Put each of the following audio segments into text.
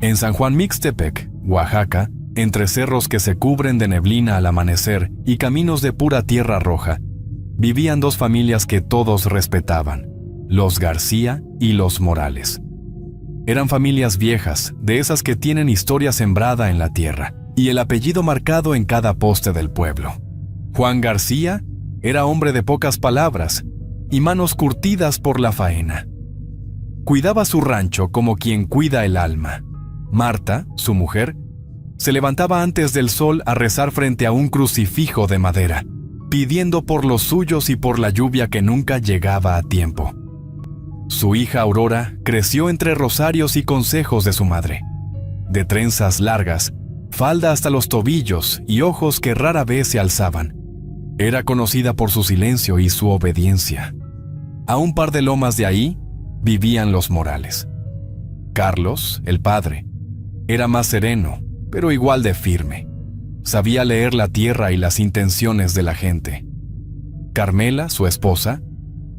En San Juan Mixtepec, Oaxaca, entre cerros que se cubren de neblina al amanecer y caminos de pura tierra roja, vivían dos familias que todos respetaban, los García y los Morales. Eran familias viejas, de esas que tienen historia sembrada en la tierra y el apellido marcado en cada poste del pueblo. Juan García era hombre de pocas palabras y manos curtidas por la faena. Cuidaba su rancho como quien cuida el alma. Marta, su mujer, se levantaba antes del sol a rezar frente a un crucifijo de madera, pidiendo por los suyos y por la lluvia que nunca llegaba a tiempo. Su hija Aurora creció entre rosarios y consejos de su madre, de trenzas largas, falda hasta los tobillos y ojos que rara vez se alzaban. Era conocida por su silencio y su obediencia. A un par de lomas de ahí vivían los Morales. Carlos, el padre, era más sereno, pero igual de firme. Sabía leer la tierra y las intenciones de la gente. Carmela, su esposa,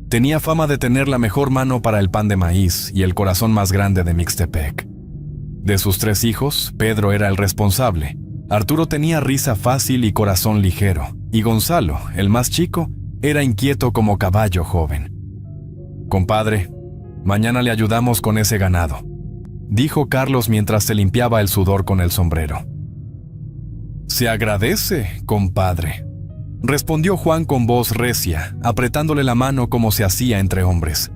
tenía fama de tener la mejor mano para el pan de maíz y el corazón más grande de Mixtepec. De sus 3 hijos, Pedro era el responsable. Arturo tenía risa fácil y corazón ligero, y Gonzalo, el más chico, era inquieto como caballo joven. «Compadre, mañana le ayudamos con ese ganado», dijo Carlos mientras se limpiaba el sudor con el sombrero. «Se agradece, compadre», respondió Juan con voz recia, apretándole la mano como se hacía entre hombres.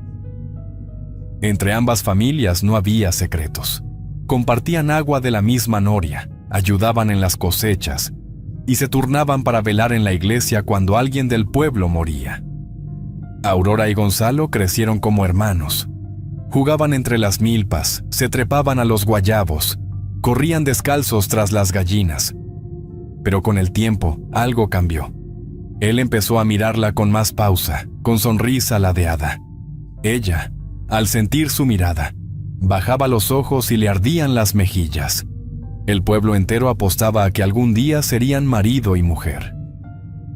Entre ambas familias no había secretos. Compartían agua de la misma noria, ayudaban en las cosechas y se turnaban para velar en la iglesia cuando alguien del pueblo moría. Aurora y Gonzalo crecieron como hermanos. Jugaban entre las milpas, se trepaban a los guayabos, corrían descalzos tras las gallinas. Pero con el tiempo, algo cambió. Él empezó a mirarla con más pausa, con sonrisa ladeada. Ella, al sentir su mirada, bajaba los ojos y le ardían las mejillas. El pueblo entero apostaba a que algún día serían marido y mujer.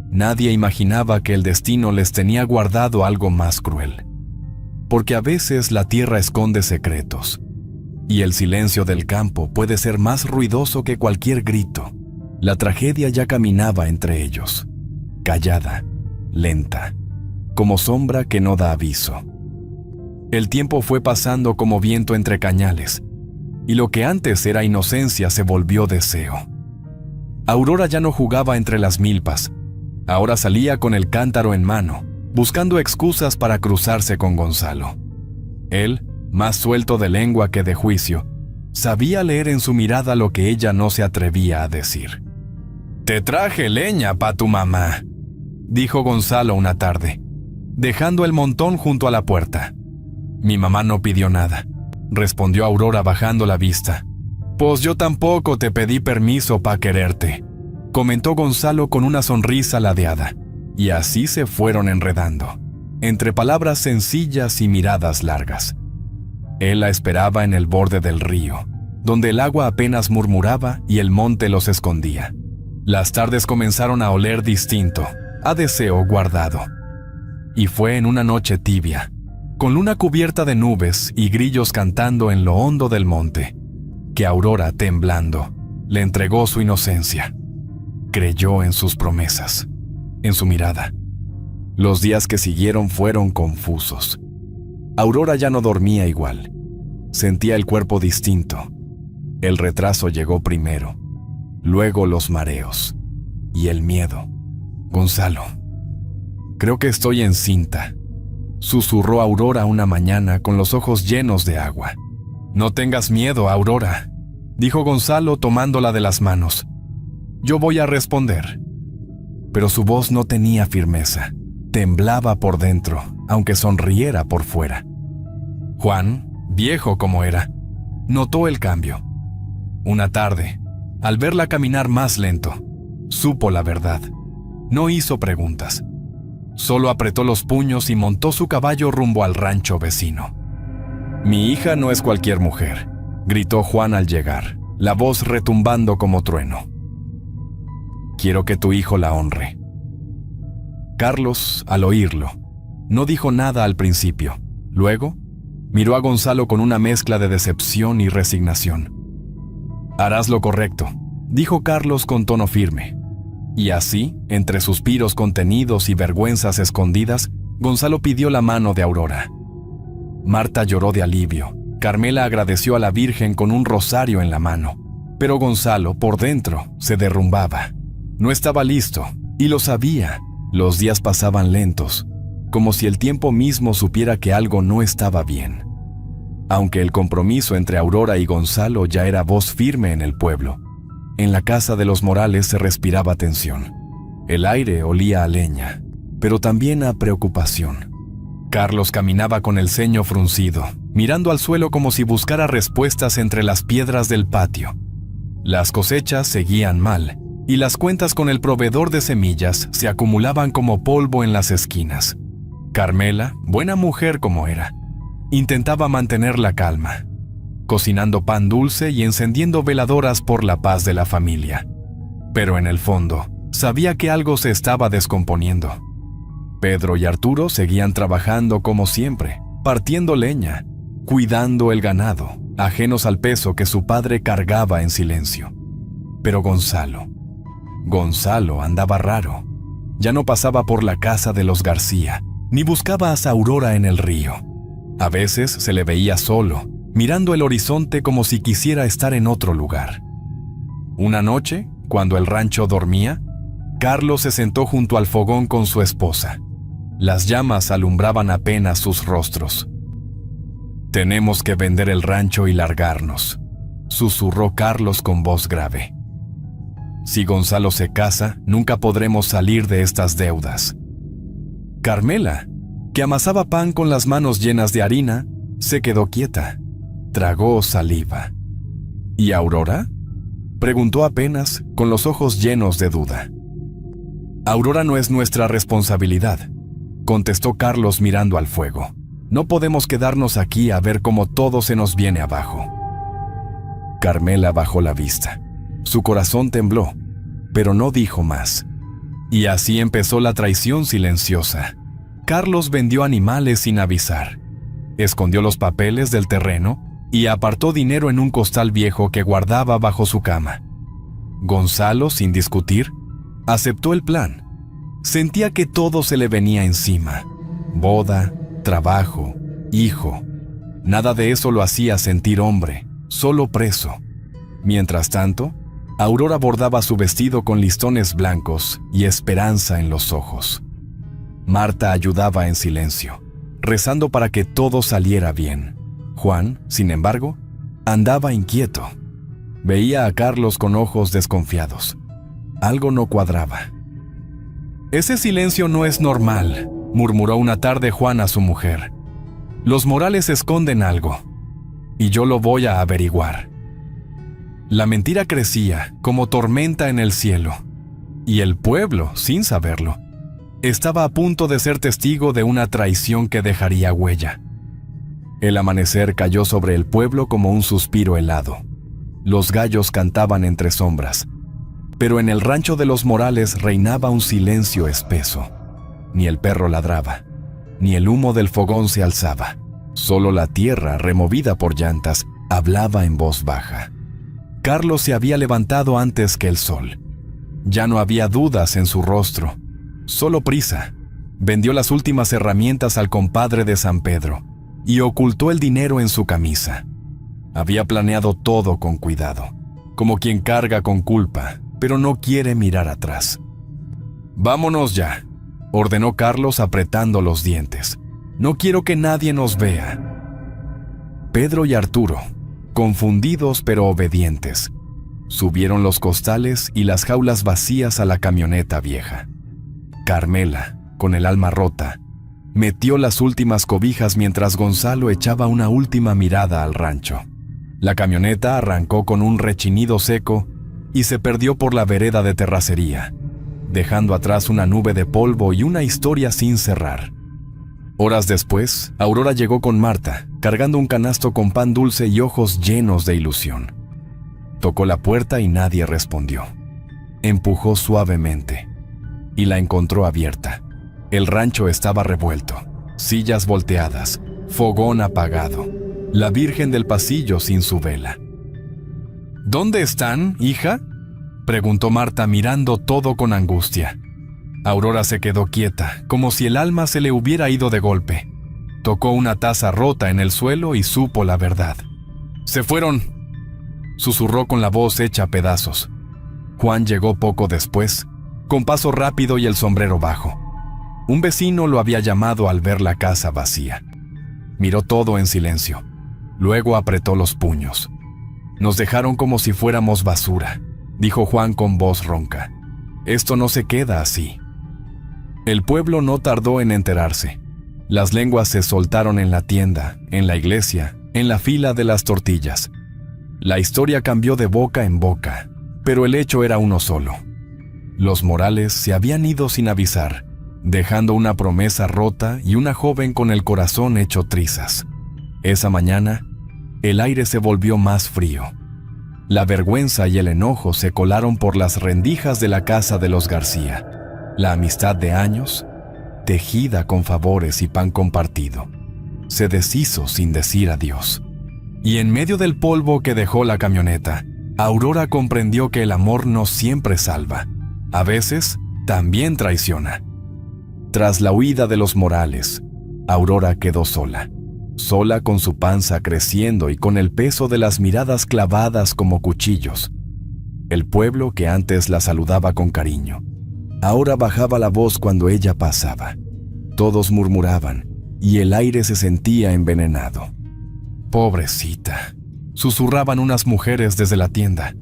Nadie imaginaba que el destino les tenía guardado algo más cruel. Porque a veces la tierra esconde secretos, y el silencio del campo puede ser más ruidoso que cualquier grito. La tragedia ya caminaba entre ellos, callada, lenta, como sombra que no da aviso. El tiempo fue pasando como viento entre cañales, y lo que antes era inocencia se volvió deseo. Aurora ya no jugaba entre las milpas, ahora salía con el cántaro en mano, buscando excusas para cruzarse con Gonzalo. Él, más suelto de lengua que de juicio, sabía leer en su mirada lo que ella no se atrevía a decir. «Te traje leña pa' tu mamá», dijo Gonzalo una tarde, dejando el montón junto a la puerta. «Mi mamá no pidió nada», respondió Aurora bajando la vista. «Pues yo tampoco te pedí permiso pa' quererte», comentó Gonzalo con una sonrisa ladeada, y así se fueron enredando, entre palabras sencillas y miradas largas. Él la esperaba en el borde del río, donde el agua apenas murmuraba y el monte los escondía. Las tardes comenzaron a oler distinto, a deseo guardado. Y fue en una noche tibia, con luna cubierta de nubes y grillos cantando en lo hondo del monte, que Aurora, temblando, le entregó su inocencia. Creyó en sus promesas, en su mirada. Los días que siguieron fueron confusos. Aurora ya no dormía igual. Sentía el cuerpo distinto. El retraso llegó primero, luego los mareos y el miedo. «Gonzalo, creo que estoy encinta», susurró Aurora una mañana con los ojos llenos de agua. «No tengas miedo, Aurora», dijo Gonzalo tomándola de las manos. «Yo voy a responder». Pero su voz no tenía firmeza, temblaba por dentro, aunque sonriera por fuera. Juan, viejo como era, notó el cambio. Una tarde, al verla caminar más lento, supo la verdad. No hizo preguntas. Solo apretó los puños y montó su caballo rumbo al rancho vecino. «Mi hija no es cualquier mujer», gritó Juan al llegar, la voz retumbando como trueno. «Quiero que tu hijo la honre». Carlos, al oírlo, no dijo nada al principio. Luego, miró a Gonzalo con una mezcla de decepción y resignación. Harás lo correcto, dijo Carlos con tono firme. Y así, entre suspiros contenidos y vergüenzas escondidas, Gonzalo pidió la mano de Aurora. Marta lloró de alivio. Carmela agradeció a la Virgen con un rosario en la mano. Pero Gonzalo, por dentro, se derrumbaba. No estaba listo, y lo sabía. Los días pasaban lentos, como si el tiempo mismo supiera que algo no estaba bien. Aunque el compromiso entre Aurora y Gonzalo ya era voz firme en el pueblo, en la casa de los Morales se respiraba tensión. El aire olía a leña, pero también a preocupación. Carlos caminaba con el ceño fruncido, mirando al suelo como si buscara respuestas entre las piedras del patio. Las cosechas seguían mal, y las cuentas con el proveedor de semillas se acumulaban como polvo en las esquinas. Carmela, buena mujer como era, intentaba mantener la calma, cocinando pan dulce y encendiendo veladoras por la paz de la familia. Pero en el fondo, sabía que algo se estaba descomponiendo. Pedro y Arturo seguían trabajando como siempre, partiendo leña, cuidando el ganado, ajenos al peso que su padre cargaba en silencio. Pero Gonzalo andaba raro. Ya no pasaba por la casa de los García, ni buscaba a Aurora en el río. A veces se le veía solo, mirando el horizonte como si quisiera estar en otro lugar. Una noche, cuando el rancho dormía, Carlos se sentó junto al fogón con su esposa. Las llamas alumbraban apenas sus rostros. «Tenemos que vender el rancho y largarnos», susurró Carlos con voz grave. «Si Gonzalo se casa, nunca podremos salir de estas deudas». Carmela, que amasaba pan con las manos llenas de harina, se quedó quieta. Tragó saliva. «¿Y Aurora?», preguntó apenas, con los ojos llenos de duda. «Aurora no es nuestra responsabilidad», contestó Carlos mirando al fuego. «No podemos quedarnos aquí a ver cómo todo se nos viene abajo». Carmela bajó la vista. Su corazón tembló, pero no dijo más. Y así empezó la traición silenciosa. Carlos vendió animales sin avisar, escondió los papeles del terreno y apartó dinero en un costal viejo que guardaba bajo su cama. Gonzalo, sin discutir, aceptó el plan. Sentía que todo se le venía encima. Boda, trabajo, hijo. Nada de eso lo hacía sentir hombre, solo preso. Mientras tanto, Aurora bordaba su vestido con listones blancos y esperanza en los ojos. Marta ayudaba en silencio, rezando para que todo saliera bien. Juan, sin embargo, andaba inquieto. Veía a Carlos con ojos desconfiados. Algo no cuadraba. «Ese silencio no es normal», murmuró una tarde Juan a su mujer. «Los Morales esconden algo, y yo lo voy a averiguar». La mentira crecía como tormenta en el cielo, y el pueblo, sin saberlo, estaba a punto de ser testigo de una traición que dejaría huella. El amanecer cayó sobre el pueblo como un suspiro helado. Los gallos cantaban entre sombras, pero en el rancho de los Morales reinaba un silencio espeso. Ni el perro ladraba, ni el humo del fogón se alzaba. Solo la tierra, removida por llantas, hablaba en voz baja. Carlos se había levantado antes que el sol. Ya no había dudas en su rostro, solo prisa. Vendió las últimas herramientas al compadre de San Pedro y ocultó el dinero en su camisa. Había planeado todo con cuidado, como quien carga con culpa, pero no quiere mirar atrás. «Vámonos ya», ordenó Carlos apretando los dientes. «No quiero que nadie nos vea». Pedro y Arturo, confundidos pero obedientes, subieron los costales y las jaulas vacías a la camioneta vieja. Carmela, con el alma rota, metió las últimas cobijas mientras Gonzalo echaba una última mirada al rancho. La camioneta arrancó con un rechinido seco y se perdió por la vereda de terracería, dejando atrás una nube de polvo y una historia sin cerrar. Horas después, Aurora llegó con Marta, cargando un canasto con pan dulce y ojos llenos de ilusión. Tocó la puerta y nadie respondió. Empujó suavemente y la encontró abierta. El rancho estaba revuelto, sillas volteadas, fogón apagado, la Virgen del pasillo sin su vela. ¿Dónde están, hija?, preguntó Marta mirando todo con angustia. Aurora se quedó quieta, como si el alma se le hubiera ido de golpe. Tocó una taza rota en el suelo y supo la verdad. «Se fueron», susurró con la voz hecha a pedazos. Juan llegó poco después, con paso rápido y el sombrero bajo. Un vecino lo había llamado al ver la casa vacía. Miró todo en silencio. Luego apretó los puños. «Nos dejaron como si fuéramos basura», dijo Juan con voz ronca. «Esto no se queda así». El pueblo no tardó en enterarse. Las lenguas se soltaron en la tienda, en la iglesia, en la fila de las tortillas. La historia cambió de boca en boca, pero el hecho era uno solo. Los Morales se habían ido sin avisar, dejando una promesa rota y una joven con el corazón hecho trizas. Esa mañana, el aire se volvió más frío. La vergüenza y el enojo se colaron por las rendijas de la casa de los García. La amistad de años, tejida con favores y pan compartido, se deshizo sin decir adiós. Y en medio del polvo que dejó la camioneta, Aurora comprendió que el amor no siempre salva. A veces, también traiciona. Tras la huida de los Morales, Aurora quedó sola. Sola con su panza creciendo y con el peso de las miradas clavadas como cuchillos. El pueblo que antes la saludaba con cariño, ahora bajaba la voz cuando ella pasaba. Todos murmuraban y el aire se sentía envenenado. «Pobrecita», susurraban unas mujeres desde la tienda.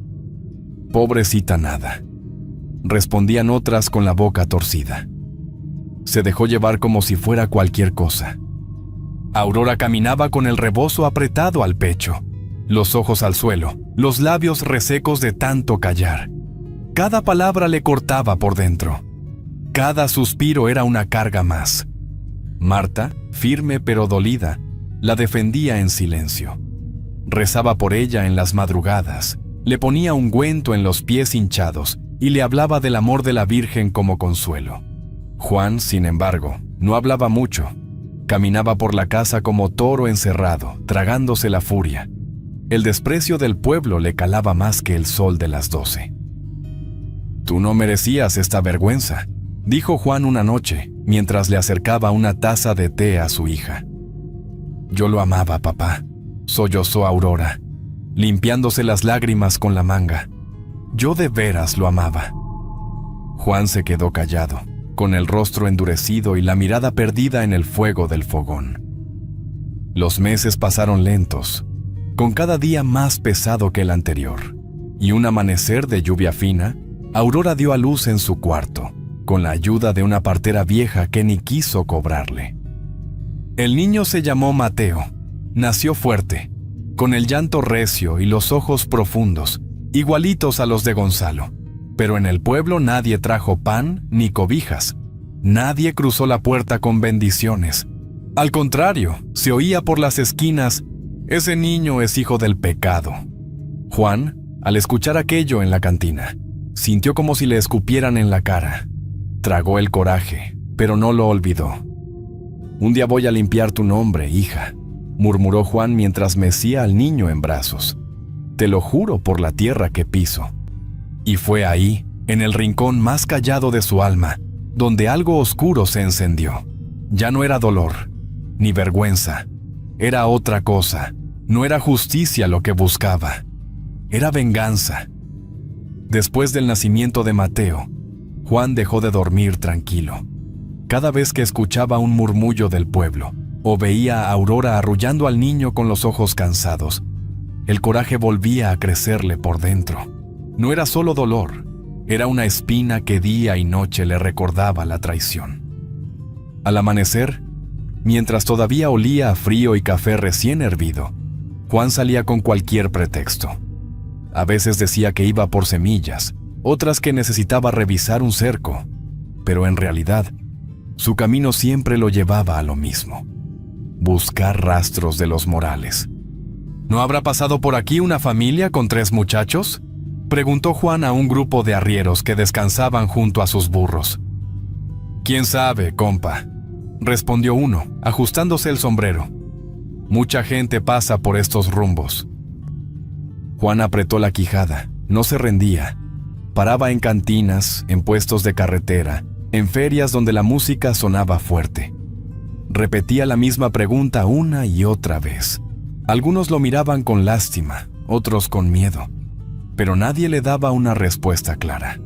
«Pobrecita nada», respondían otras con la boca torcida. Se dejó llevar como si fuera cualquier cosa. Aurora caminaba con el rebozo apretado al pecho, los ojos al suelo, los labios resecos de tanto callar. Cada palabra le cortaba por dentro. Cada suspiro era una carga más. Marta, firme pero dolida, la defendía en silencio. Rezaba por ella en las madrugadas, le ponía ungüento en los pies hinchados y le hablaba del amor de la Virgen como consuelo. Juan, sin embargo, no hablaba mucho. Caminaba por la casa como toro encerrado, tragándose la furia. El desprecio del pueblo le calaba más que el sol de las 12. «Tú no merecías esta vergüenza», dijo Juan una noche, mientras le acercaba una taza de té a su hija. «Yo lo amaba, papá», sollozó Aurora, limpiándose las lágrimas con la manga. «Yo de veras lo amaba». Juan se quedó callado, con el rostro endurecido y la mirada perdida en el fuego del fogón. Los meses pasaron lentos, con cada día más pesado que el anterior, y un amanecer de lluvia fina, Aurora dio a luz en su cuarto, con la ayuda de una partera vieja que ni quiso cobrarle. El niño se llamó Mateo. Nació fuerte, con el llanto recio y los ojos profundos, igualitos a los de Gonzalo. Pero en el pueblo nadie trajo pan ni cobijas. Nadie cruzó la puerta con bendiciones. Al contrario, se oía por las esquinas: «Ese niño es hijo del pecado». Juan, al escuchar aquello en la cantina, sintió como si le escupieran en la cara. Tragó el coraje, pero no lo olvidó. «Un día voy a limpiar tu nombre, hija», murmuró Juan mientras mecía al niño en brazos. «Te lo juro por la tierra que piso». Y fue ahí, en el rincón más callado de su alma, donde algo oscuro se encendió. Ya no era dolor, ni vergüenza. Era otra cosa. No era justicia lo que buscaba. Era venganza. Después del nacimiento de Mateo, Juan dejó de dormir tranquilo. Cada vez que escuchaba un murmullo del pueblo, o veía a Aurora arrullando al niño con los ojos cansados, el coraje volvía a crecerle por dentro. No era solo dolor, era una espina que día y noche le recordaba la traición. Al amanecer, mientras todavía olía a frío y café recién hervido, Juan salía con cualquier pretexto. A veces decía que iba por semillas, otras que necesitaba revisar un cerco, pero en realidad, su camino siempre lo llevaba a lo mismo: buscar rastros de los Morales. ¿No habrá pasado por aquí una familia con 3 muchachos?, preguntó Juan a un grupo de arrieros que descansaban junto a sus burros. «¿Quién sabe, compa?», respondió uno, ajustándose el sombrero. «Mucha gente pasa por estos rumbos». Juan apretó la quijada, no se rendía. Paraba en cantinas, en puestos de carretera, en ferias donde la música sonaba fuerte. Repetía la misma pregunta una y otra vez. Algunos lo miraban con lástima, otros con miedo, pero nadie le daba una respuesta clara.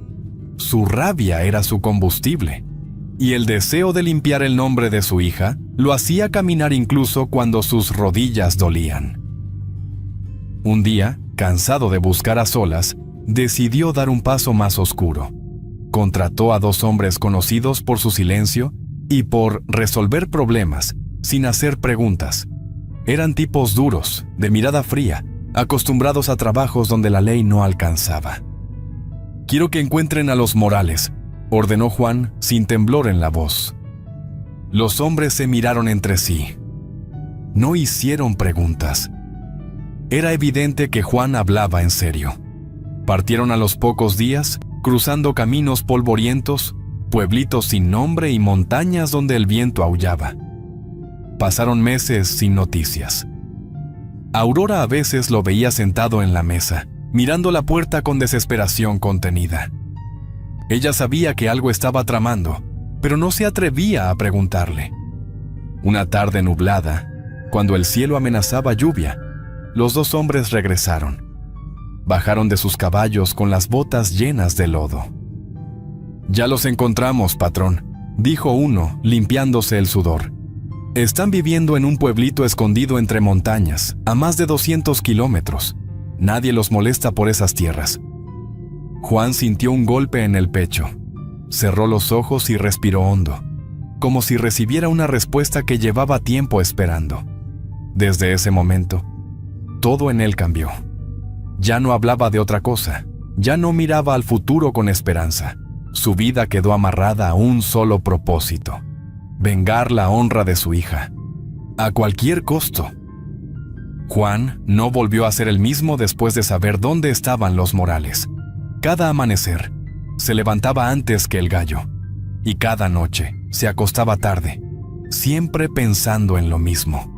Su rabia era su combustible, y el deseo de limpiar el nombre de su hija lo hacía caminar incluso cuando sus rodillas dolían. Un día, cansado de buscar a solas, decidió dar un paso más oscuro. Contrató a 2 hombres conocidos por su silencio y por resolver problemas sin hacer preguntas. Eran tipos duros, de mirada fría, acostumbrados a trabajos donde la ley no alcanzaba. «Quiero que encuentren a los Morales», ordenó Juan sin temblor en la voz. Los hombres se miraron entre sí. No hicieron preguntas. Era evidente que Juan hablaba en serio. Partieron a los pocos días, cruzando caminos polvorientos, pueblitos sin nombre y montañas donde el viento aullaba. Pasaron meses sin noticias. Aurora a veces lo veía sentado en la mesa, mirando la puerta con desesperación contenida. Ella sabía que algo estaba tramando, pero no se atrevía a preguntarle. Una tarde nublada, cuando el cielo amenazaba lluvia, los 2 hombres regresaron. Bajaron de sus caballos con las botas llenas de lodo. «Ya los encontramos, patrón», dijo uno, limpiándose el sudor. «Están viviendo en un pueblito escondido entre montañas, a más de 200 kilómetros. Nadie los molesta por esas tierras». Juan sintió un golpe en el pecho. Cerró los ojos y respiró hondo, como si recibiera una respuesta que llevaba tiempo esperando. Desde ese momento, todo en él cambió. Ya no hablaba de otra cosa, ya no miraba al futuro con esperanza. Su vida quedó amarrada a un solo propósito: vengar la honra de su hija, a cualquier costo. Juan no volvió a ser el mismo después de saber dónde estaban los Morales. Cada amanecer, se levantaba antes que el gallo, y cada noche se acostaba tarde, siempre pensando en lo mismo.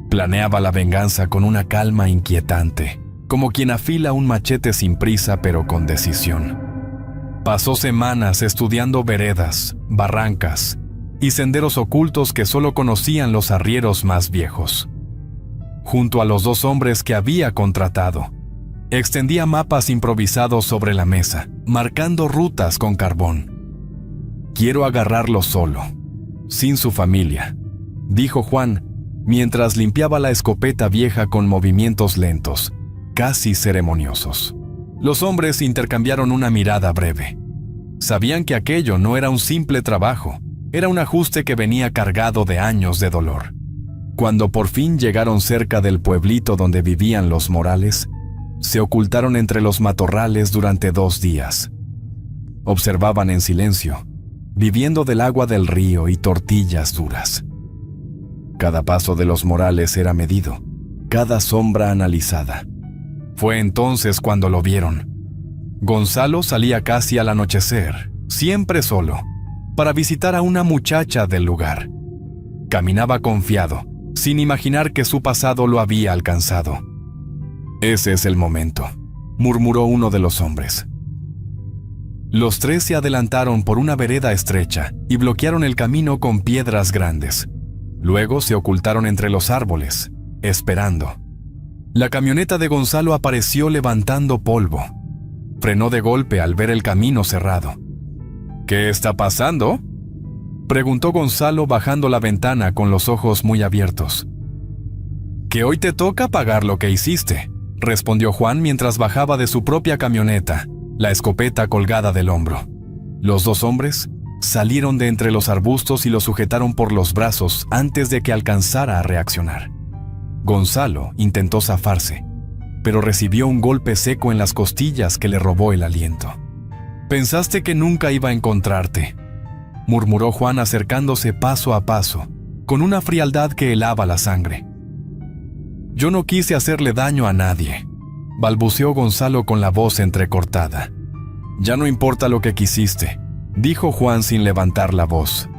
Planeaba la venganza con una calma inquietante, como quien afila un machete sin prisa pero con decisión. Pasó semanas estudiando veredas, barrancas y senderos ocultos que solo conocían los arrieros más viejos. Junto a los 2 hombres que había contratado, extendía mapas improvisados sobre la mesa, marcando rutas con carbón. «Quiero agarrarlo solo, sin su familia», dijo Juan, mientras limpiaba la escopeta vieja con movimientos lentos, casi ceremoniosos. Los hombres intercambiaron una mirada breve. Sabían que aquello no era un simple trabajo, era un ajuste que venía cargado de años de dolor. Cuando por fin llegaron cerca del pueblito donde vivían los Morales, se ocultaron entre los matorrales durante 2 días. Observaban en silencio, viviendo del agua del río y tortillas duras. Cada paso de los Morales era medido, cada sombra analizada. Fue entonces cuando lo vieron. Gonzalo salía casi al anochecer, siempre solo, para visitar a una muchacha del lugar. Caminaba confiado, sin imaginar que su pasado lo había alcanzado. «Ese es el momento», murmuró uno de los hombres. Los 3 se adelantaron por una vereda estrecha y bloquearon el camino con piedras grandes. Luego se ocultaron entre los árboles, esperando. La camioneta de Gonzalo apareció levantando polvo. Frenó de golpe al ver el camino cerrado. «¿Qué está pasando?», preguntó Gonzalo bajando la ventana con los ojos muy abiertos. «Que hoy te toca pagar lo que hiciste», respondió Juan mientras bajaba de su propia camioneta, la escopeta colgada del hombro. Los 2 hombres salieron de entre los arbustos y lo sujetaron por los brazos antes de que alcanzara a reaccionar. Gonzalo intentó zafarse, pero recibió un golpe seco en las costillas que le robó el aliento. «Pensaste que nunca iba a encontrarte», murmuró Juan acercándose paso a paso, con una frialdad que helaba la sangre. «Yo no quise hacerle daño a nadie», balbuceó Gonzalo con la voz entrecortada. «Ya no importa lo que quisiste», dijo Juan sin levantar la voz.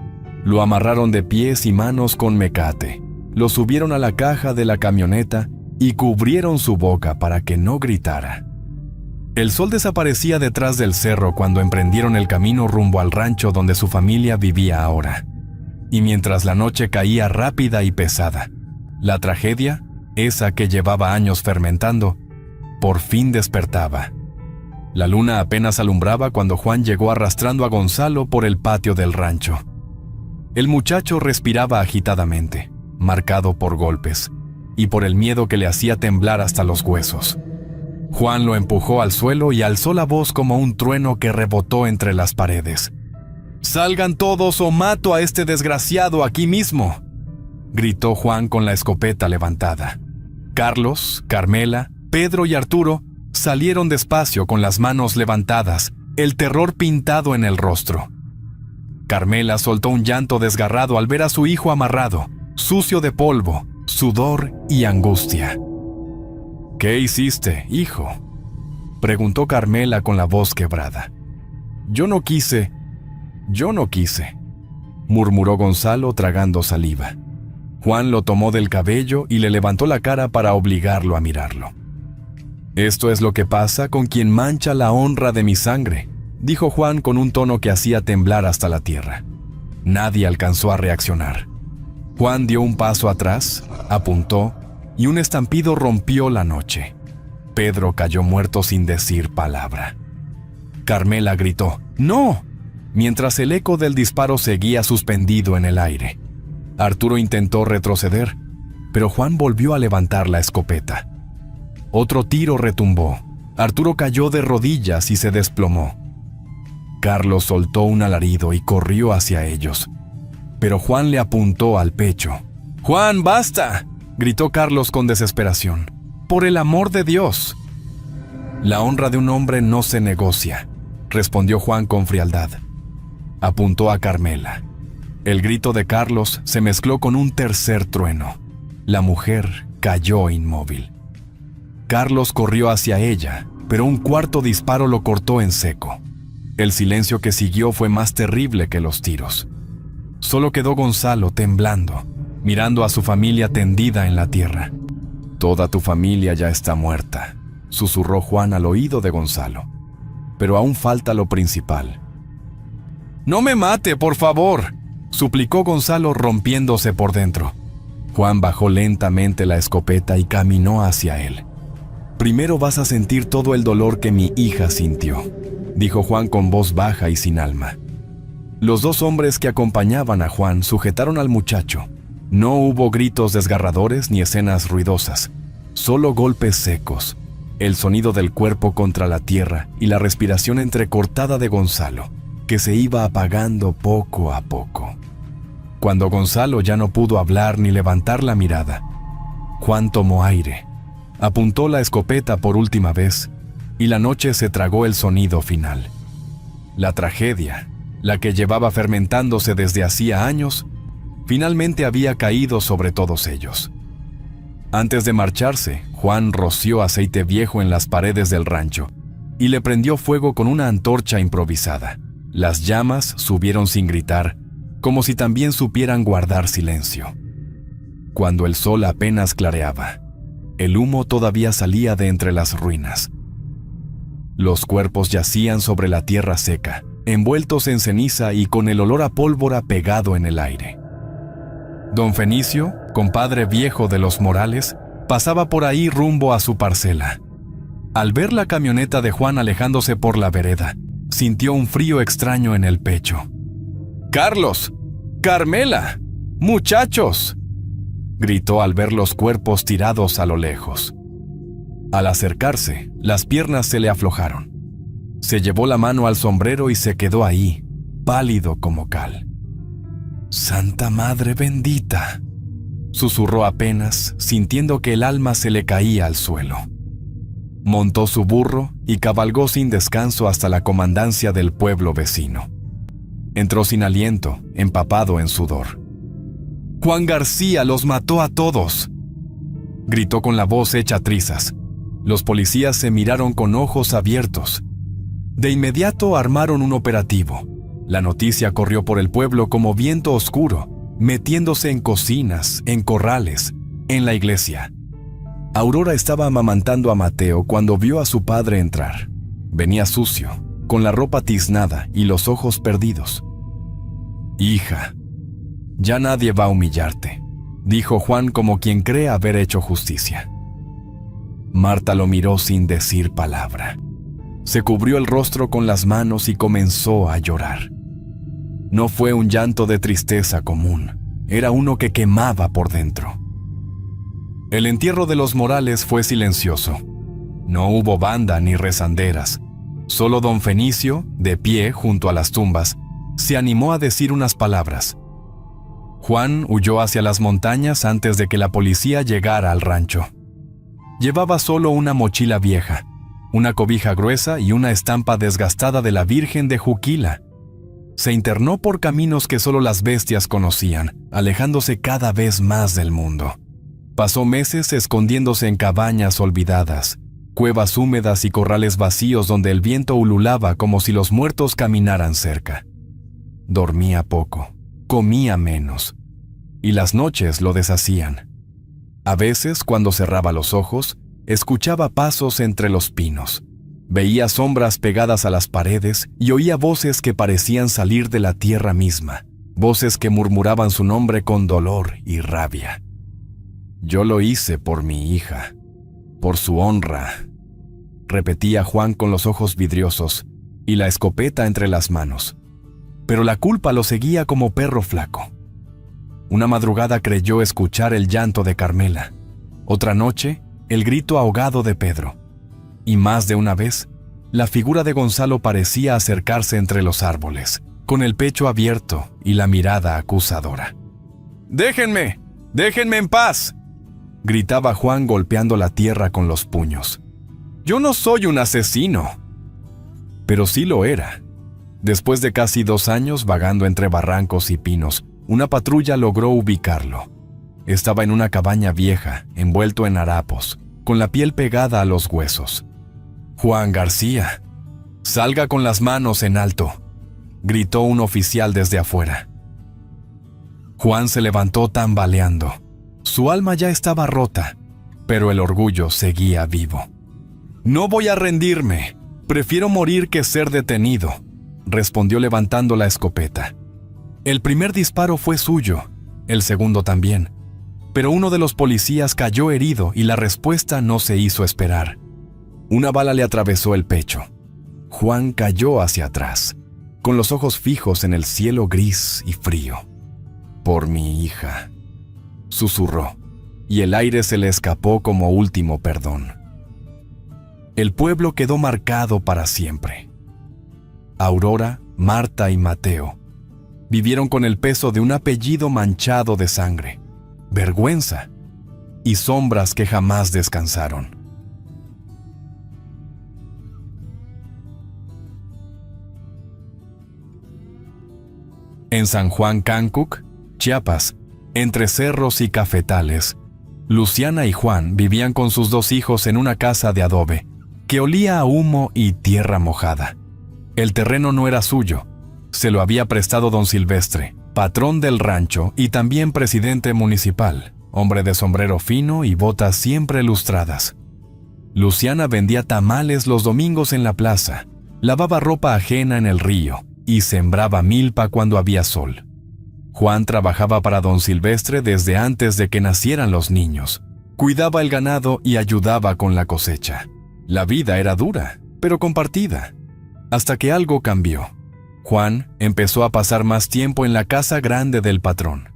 Lo amarraron de pies y manos con mecate, lo subieron a la caja de la camioneta y cubrieron su boca para que no gritara. El sol desaparecía detrás del cerro cuando emprendieron el camino rumbo al rancho donde su familia vivía ahora. Y mientras la noche caía rápida y pesada, la tragedia, esa que llevaba años fermentando, por fin despertaba. La luna apenas alumbraba cuando Juan llegó arrastrando a Gonzalo por el patio del rancho. El muchacho respiraba agitadamente, marcado por golpes, y por el miedo que le hacía temblar hasta los huesos. Juan lo empujó al suelo y alzó la voz como un trueno que rebotó entre las paredes. «¡Salgan todos o mato a este desgraciado aquí mismo!», gritó Juan con la escopeta levantada. Carlos, Carmela, Pedro y Arturo salieron despacio con las manos levantadas, el terror pintado en el rostro. Carmela soltó un llanto desgarrado al ver a su hijo amarrado, sucio de polvo, sudor y angustia. «¿Qué hiciste, hijo?», preguntó Carmela con la voz quebrada. Yo no quise», murmuró Gonzalo tragando saliva. Juan lo tomó del cabello y le levantó la cara para obligarlo a mirarlo. «Esto es lo que pasa con quien mancha la honra de mi sangre», dijo Juan con un tono que hacía temblar hasta la tierra. Nadie alcanzó a reaccionar. Juan dio un paso atrás, apuntó, y un estampido rompió la noche. Pedro cayó muerto sin decir palabra. Carmela gritó «¡No!», mientras el eco del disparo seguía suspendido en el aire. Arturo intentó retroceder, pero Juan volvió a levantar la escopeta. Otro tiro retumbó. Arturo cayó de rodillas y se desplomó. Carlos soltó un alarido y corrió hacia ellos, pero Juan le apuntó al pecho. «¡Juan, basta!», gritó Carlos con desesperación. «¡Por el amor de Dios!». «La honra de un hombre no se negocia», respondió Juan con frialdad. Apuntó a Carmela. El grito de Carlos se mezcló con un tercer trueno. La mujer cayó inmóvil. Carlos corrió hacia ella, pero un cuarto disparo lo cortó en seco. El silencio que siguió fue más terrible que los tiros. Solo quedó Gonzalo temblando, mirando a su familia tendida en la tierra. «Toda tu familia ya está muerta», susurró Juan al oído de Gonzalo. «Pero aún falta lo principal». «No me mate, por favor», suplicó Gonzalo rompiéndose por dentro. Juan bajó lentamente la escopeta y caminó hacia él. «Primero vas a sentir todo el dolor que mi hija sintió», dijo Juan con voz baja y sin alma. Los dos hombres que acompañaban a Juan sujetaron al muchacho. No hubo gritos desgarradores ni escenas ruidosas, solo golpes secos, el sonido del cuerpo contra la tierra y la respiración entrecortada de Gonzalo, que se iba apagando poco a poco. Cuando Gonzalo ya no pudo hablar ni levantar la mirada, Juan tomó aire, apuntó la escopeta por última vez y la noche se tragó el sonido final. La tragedia, la que llevaba fermentándose desde hacía años, finalmente había caído sobre todos ellos. Antes de marcharse, Juan roció aceite viejo en las paredes del rancho y le prendió fuego con una antorcha improvisada. Las llamas subieron sin gritar, como si también supieran guardar silencio. Cuando el sol apenas clareaba, el humo todavía salía de entre las ruinas. Los cuerpos yacían sobre la tierra seca, envueltos en ceniza y con el olor a pólvora pegado en el aire. Don Fenicio, compadre viejo de los Morales, pasaba por ahí rumbo a su parcela. Al ver la camioneta de Juan alejándose por la vereda, sintió un frío extraño en el pecho. «¡Carlos! ¡Carmela! ¡Muchachos!», gritó al ver los cuerpos tirados a lo lejos. Al acercarse, las piernas se le aflojaron. Se llevó la mano al sombrero y se quedó ahí, pálido como cal. «¡Santa Madre bendita!», susurró apenas, sintiendo que el alma se le caía al suelo. Montó su burro y cabalgó sin descanso hasta la comandancia del pueblo vecino. Entró sin aliento, empapado en sudor. «¡Juan García los mató a todos!», gritó con la voz hecha trizas. Los policías se miraron con ojos abiertos. De inmediato armaron un operativo. La noticia corrió por el pueblo como viento oscuro, metiéndose en cocinas, en corrales, en la iglesia. Aurora estaba amamantando a Mateo cuando vio a su padre entrar. Venía sucio, con la ropa tiznada y los ojos perdidos. «Hija, ya nadie va a humillarte», dijo Juan como quien cree haber hecho justicia. Marta lo miró sin decir palabra. Se cubrió el rostro con las manos y comenzó a llorar. No fue un llanto de tristeza común, era uno que quemaba por dentro. El entierro de los Morales fue silencioso. No hubo banda ni rezanderas. Solo don Fenicio, de pie junto a las tumbas, se animó a decir unas palabras. Juan huyó hacia las montañas antes de que la policía llegara al rancho. Llevaba solo una mochila vieja, una cobija gruesa y una estampa desgastada de la Virgen de Juquila. Se internó por caminos que solo las bestias conocían, alejándose cada vez más del mundo. Pasó meses escondiéndose en cabañas olvidadas, cuevas húmedas y corrales vacíos donde el viento ululaba como si los muertos caminaran cerca. Dormía poco, comía menos, y las noches lo deshacían. A veces, cuando cerraba los ojos, escuchaba pasos entre los pinos. Veía sombras pegadas a las paredes y oía voces que parecían salir de la tierra misma, voces que murmuraban su nombre con dolor y rabia. «Yo lo hice por mi hija, por su honra», repetía Juan con los ojos vidriosos y la escopeta entre las manos. Pero la culpa lo seguía como perro flaco. Una madrugada creyó escuchar el llanto de Carmela. Otra noche, el grito ahogado de Pedro. Y más de una vez, la figura de Gonzalo parecía acercarse entre los árboles, con el pecho abierto y la mirada acusadora. «¡Déjenme! ¡Déjenme en paz!», gritaba Juan golpeando la tierra con los puños. «Yo no soy un asesino». Pero sí lo era. Después de casi 2 años vagando entre barrancos y pinos, una patrulla logró ubicarlo. Estaba en una cabaña vieja, envuelto en harapos, con la piel pegada a los huesos. «Juan García, salga con las manos en alto», gritó un oficial desde afuera. Juan se levantó tambaleando. Su alma ya estaba rota, pero el orgullo seguía vivo. «No voy a rendirme. Prefiero morir que ser detenido», respondió levantando la escopeta. El primer disparo fue suyo, el segundo también, pero uno de los policías cayó herido y la respuesta no se hizo esperar. Una bala le atravesó el pecho. Juan cayó hacia atrás, con los ojos fijos en el cielo gris y frío. «Por mi hija», susurró, y el aire se le escapó como último perdón. El pueblo quedó marcado para siempre. Aurora, Marta y Mateo vivieron con el peso de un apellido manchado de sangre, vergüenza y sombras que jamás descansaron. En San Juan Cancuc, Chiapas, entre cerros y cafetales, Luciana y Juan vivían con sus 2 hijos en una casa de adobe, que olía a humo y tierra mojada. El terreno no era suyo, se lo había prestado don Silvestre, patrón del rancho y también presidente municipal, hombre de sombrero fino y botas siempre lustradas. Luciana vendía tamales los domingos en la plaza, lavaba ropa ajena en el río y sembraba milpa cuando había sol. Juan trabajaba para don Silvestre desde antes de que nacieran los niños. Cuidaba el ganado y ayudaba con la cosecha. La vida era dura, pero compartida. Hasta que algo cambió. Juan empezó a pasar más tiempo en la casa grande del patrón.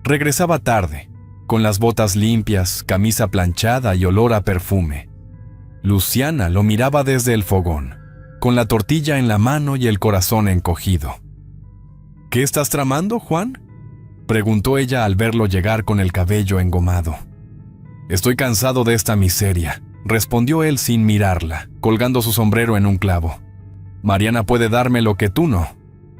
Regresaba tarde, con las botas limpias, camisa planchada y olor a perfume. Luciana lo miraba desde el fogón, con la tortilla en la mano y el corazón encogido. «¿Qué estás tramando, Juan?», preguntó ella al verlo llegar con el cabello engomado. «Estoy cansado de esta miseria», respondió él sin mirarla, colgando su sombrero en un clavo. «Mariana puede darme lo que tú no».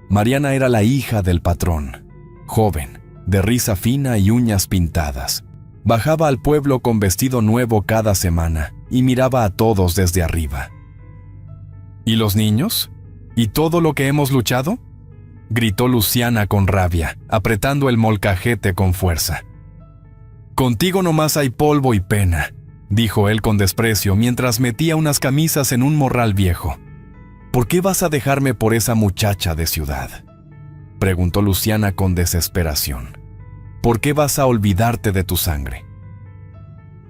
Mariana era la hija del patrón, joven, de risa fina y uñas pintadas. Bajaba al pueblo con vestido nuevo cada semana y miraba a todos desde arriba. «¿Y los niños? ¿Y todo lo que hemos luchado?», gritó Luciana con rabia, apretando el molcajete con fuerza. «Contigo nomás hay polvo y pena. dijo él con desprecio mientras metía unas camisas en un morral viejo. ¿Por qué vas a dejarme por esa muchacha de ciudad?, preguntó Luciana con desesperación. ¿Por qué vas a olvidarte de tu sangre?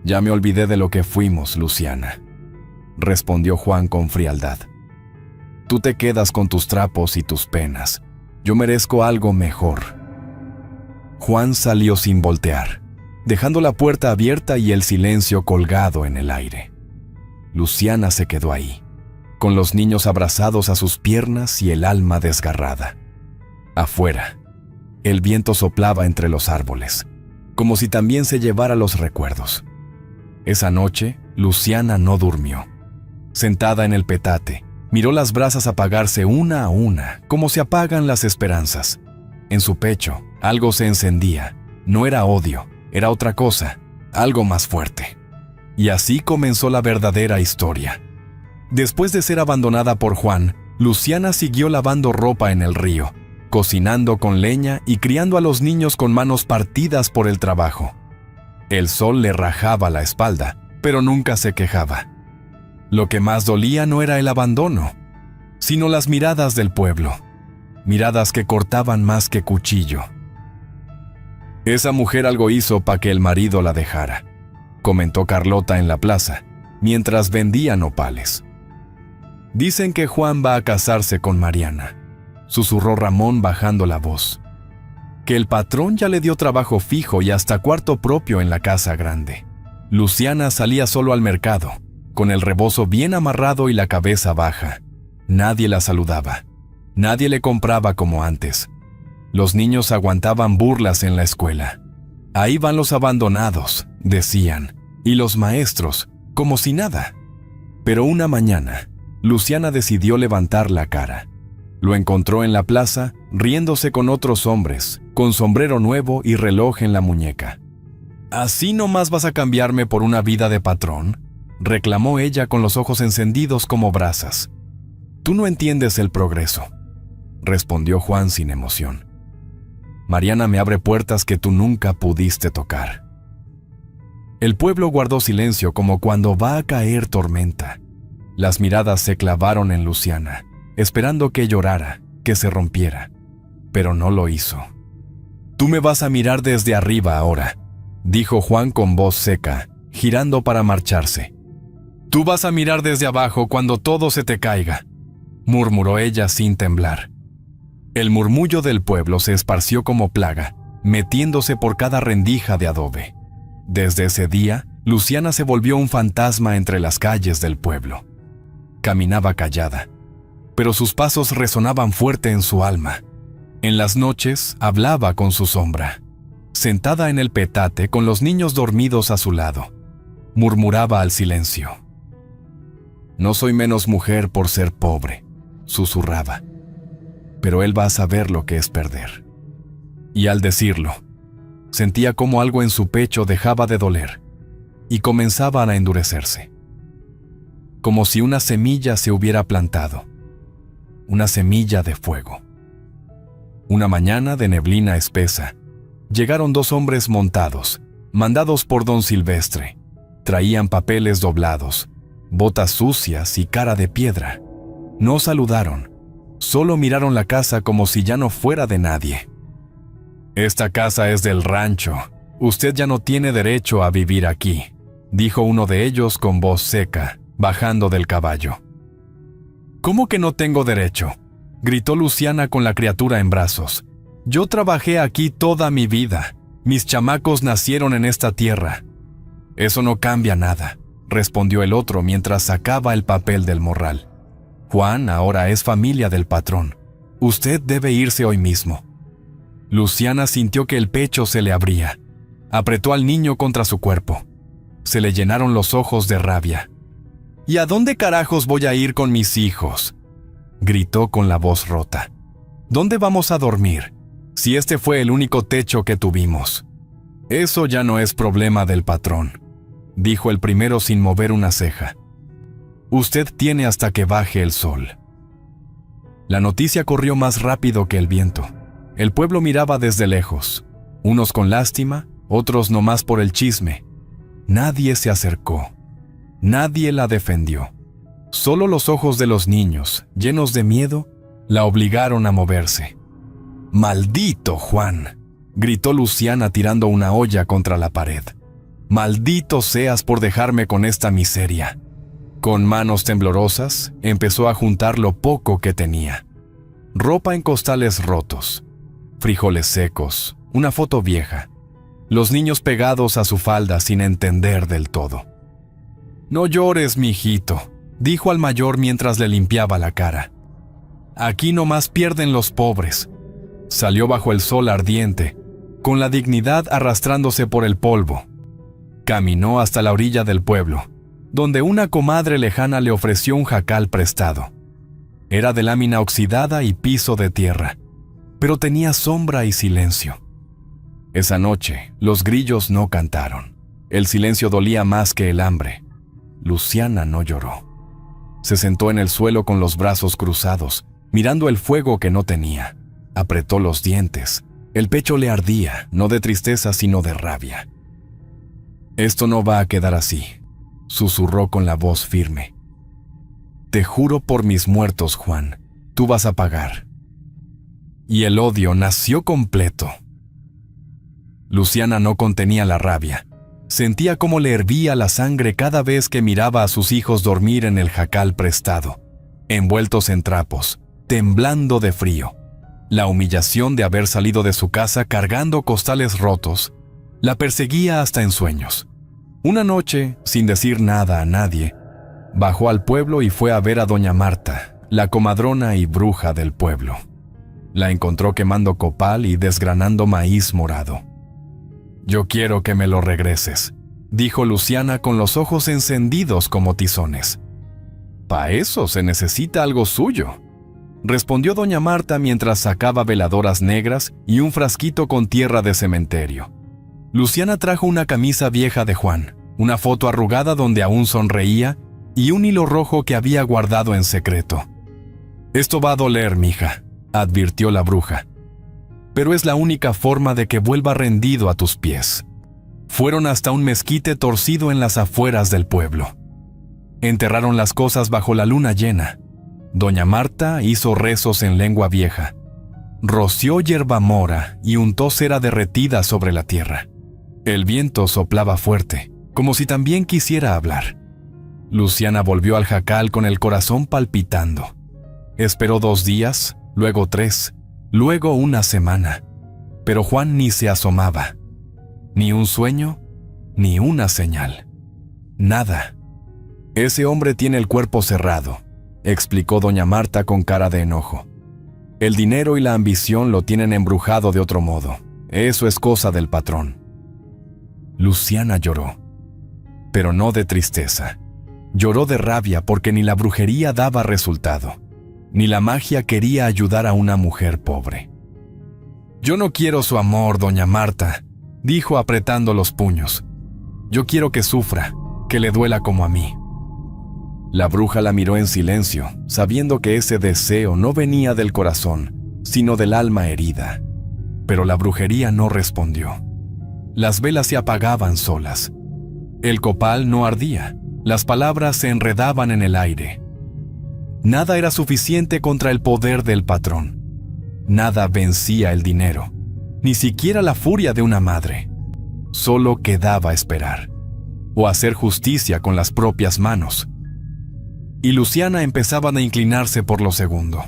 Ya me olvidé de lo que fuimos, Luciana, respondió Juan con frialdad. Tú te quedas con tus trapos y tus penas. Yo merezco algo mejor. Juan salió sin voltear, dejando la puerta abierta y el silencio colgado en el aire. Luciana se quedó ahí, con los niños abrazados a sus piernas y el alma desgarrada. Afuera, el viento soplaba entre los árboles, como si también se llevara los recuerdos. Esa noche, Luciana no durmió. Sentada en el petate, miró las brasas apagarse una a una, como se apagan las esperanzas. En su pecho, algo se encendía. No era odio, era otra cosa, algo más fuerte. Y así comenzó la verdadera historia. Después de ser abandonada por Juan, Luciana siguió lavando ropa en el río, cocinando con leña y criando a los niños con manos partidas por el trabajo. El sol le rajaba la espalda, pero nunca se quejaba. Lo que más dolía no era el abandono, sino las miradas del pueblo, miradas que cortaban más que cuchillo. Esa mujer algo hizo para que el marido la dejara, comentó Carlota en la plaza, mientras vendía nopales. Dicen que Juan va a casarse con Mariana, susurró Ramón bajando la voz. Que el patrón ya le dio trabajo fijo y hasta cuarto propio en la casa grande. Luciana salía solo al mercado, con el rebozo bien amarrado y la cabeza baja. Nadie la saludaba. Nadie le compraba como antes. Los niños aguantaban burlas en la escuela. Ahí van los abandonados, decían, y los maestros, como si nada. Pero una mañana, Luciana decidió levantar la cara. Lo encontró en la plaza, riéndose con otros hombres, con sombrero nuevo y reloj en la muñeca. ¿Así nomás vas a cambiarme por una vida de patrón?, reclamó ella con los ojos encendidos como brasas. Tú no entiendes el progreso, respondió Juan sin emoción. Mariana me abre puertas que tú nunca pudiste tocar. El pueblo guardó silencio como cuando va a caer tormenta. Las miradas se clavaron en Luciana, esperando que llorara, que se rompiera, pero no lo hizo. Tú me vas a mirar desde arriba ahora, dijo Juan con voz seca, girando para marcharse. Tú vas a mirar desde abajo cuando todo se te caiga, murmuró ella sin temblar. El murmullo del pueblo se esparció como plaga, metiéndose por cada rendija de adobe. Desde ese día, Luciana se volvió un fantasma entre las calles del pueblo. Caminaba callada, pero sus pasos resonaban fuerte en su alma. En las noches hablaba con su sombra. Sentada en el petate con los niños dormidos a su lado, murmuraba al silencio. No soy menos mujer por ser pobre, susurraba. Pero él va a saber lo que es perder. Y al decirlo, sentía como algo en su pecho dejaba de doler y comenzaba a endurecerse. Como si una semilla se hubiera plantado. Una semilla de fuego. Una mañana de neblina espesa, llegaron dos hombres montados, mandados por don Silvestre. Traían papeles doblados, botas sucias y cara de piedra. No saludaron, solo miraron la casa como si ya no fuera de nadie. Esta casa es del rancho, usted ya no tiene derecho a vivir aquí, dijo uno de ellos con voz seca, bajando del caballo. ¿Cómo que no tengo derecho?, gritó Luciana con la criatura en brazos. Yo trabajé aquí toda mi vida. Mis chamacos nacieron en esta tierra. Eso no cambia nada, respondió el otro mientras sacaba el papel del morral. Juan ahora es familia del patrón. Usted debe irse hoy mismo. Luciana sintió que el pecho se le abría. Apretó al niño contra su cuerpo. Se le llenaron los ojos de rabia. ¿Y a dónde carajos voy a ir con mis hijos?, gritó con la voz rota. ¿Dónde vamos a dormir, si este fue el único techo que tuvimos? Eso ya no es problema del patrón, dijo el primero sin mover una ceja. Usted tiene hasta que baje el sol. La noticia corrió más rápido que el viento. El pueblo miraba desde lejos, unos con lástima, otros nomás por el chisme. Nadie se acercó. Nadie la defendió. Solo los ojos de los niños, llenos de miedo, la obligaron a moverse. «¡Maldito Juan!», gritó Luciana tirando una olla contra la pared. «¡Maldito seas por dejarme con esta miseria!». Con manos temblorosas, empezó a juntar lo poco que tenía. Ropa en costales rotos, frijoles secos, una foto vieja, los niños pegados a su falda sin entender del todo. «No llores, mijito», dijo al mayor mientras le limpiaba la cara. «Aquí nomás pierden los pobres». Salió bajo el sol ardiente, con la dignidad arrastrándose por el polvo. Caminó hasta la orilla del pueblo, donde una comadre lejana le ofreció un jacal prestado. Era de lámina oxidada y piso de tierra, pero tenía sombra y silencio. Esa noche, los grillos no cantaron. El silencio dolía más que el hambre. Luciana no lloró. Se sentó en el suelo con los brazos cruzados, mirando el fuego que no tenía. Apretó los dientes. El pecho le ardía, no de tristeza sino de rabia. «Esto no va a quedar así», susurró con la voz firme. «Te juro por mis muertos, Juan, tú vas a pagar». Y el odio nació completo. Luciana no contenía la rabia. Sentía cómo le hervía la sangre cada vez que miraba a sus hijos dormir en el jacal prestado, envueltos en trapos, temblando de frío. La humillación de haber salido de su casa cargando costales rotos la perseguía hasta en sueños. Una noche, sin decir nada a nadie, bajó al pueblo y fue a ver a doña Marta, la comadrona y bruja del pueblo. La encontró quemando copal y desgranando maíz morado. «Yo quiero que me lo regreses», dijo Luciana con los ojos encendidos como tizones. «Pa' eso se necesita algo suyo», respondió doña Marta mientras sacaba veladoras negras y un frasquito con tierra de cementerio. Luciana trajo una camisa vieja de Juan, una foto arrugada donde aún sonreía y un hilo rojo que había guardado en secreto. «Esto va a doler, mija», advirtió la bruja, «pero es la única forma de que vuelva rendido a tus pies». Fueron hasta un mezquite torcido en las afueras del pueblo. Enterraron las cosas bajo la luna llena. Doña Marta hizo rezos en lengua vieja, roció hierba mora y untó cera derretida sobre la tierra. El viento soplaba fuerte, como si también quisiera hablar. Luciana volvió al jacal con el corazón palpitando. Esperó 2 días, luego 3, luego una semana, pero Juan ni se asomaba. Ni un sueño, ni una señal. Nada. «Ese hombre tiene el cuerpo cerrado», explicó doña Marta con cara de enojo. «El dinero y la ambición lo tienen embrujado de otro modo. Eso es cosa del patrón». Luciana lloró, pero no de tristeza. Lloró de rabia porque ni la brujería daba resultado, ni la magia quería ayudar a una mujer pobre. «Yo no quiero su amor, doña Marta», dijo apretando los puños. «Yo quiero que sufra, que le duela como a mí». La bruja la miró en silencio, sabiendo que ese deseo no venía del corazón, sino del alma herida. Pero la brujería no respondió. Las velas se apagaban solas. El copal no ardía, las palabras se enredaban en el aire. Nada era suficiente contra el poder del patrón. Nada vencía el dinero, ni siquiera la furia de una madre. Solo quedaba esperar, o hacer justicia con las propias manos. Y Luciana empezaba a inclinarse por lo segundo.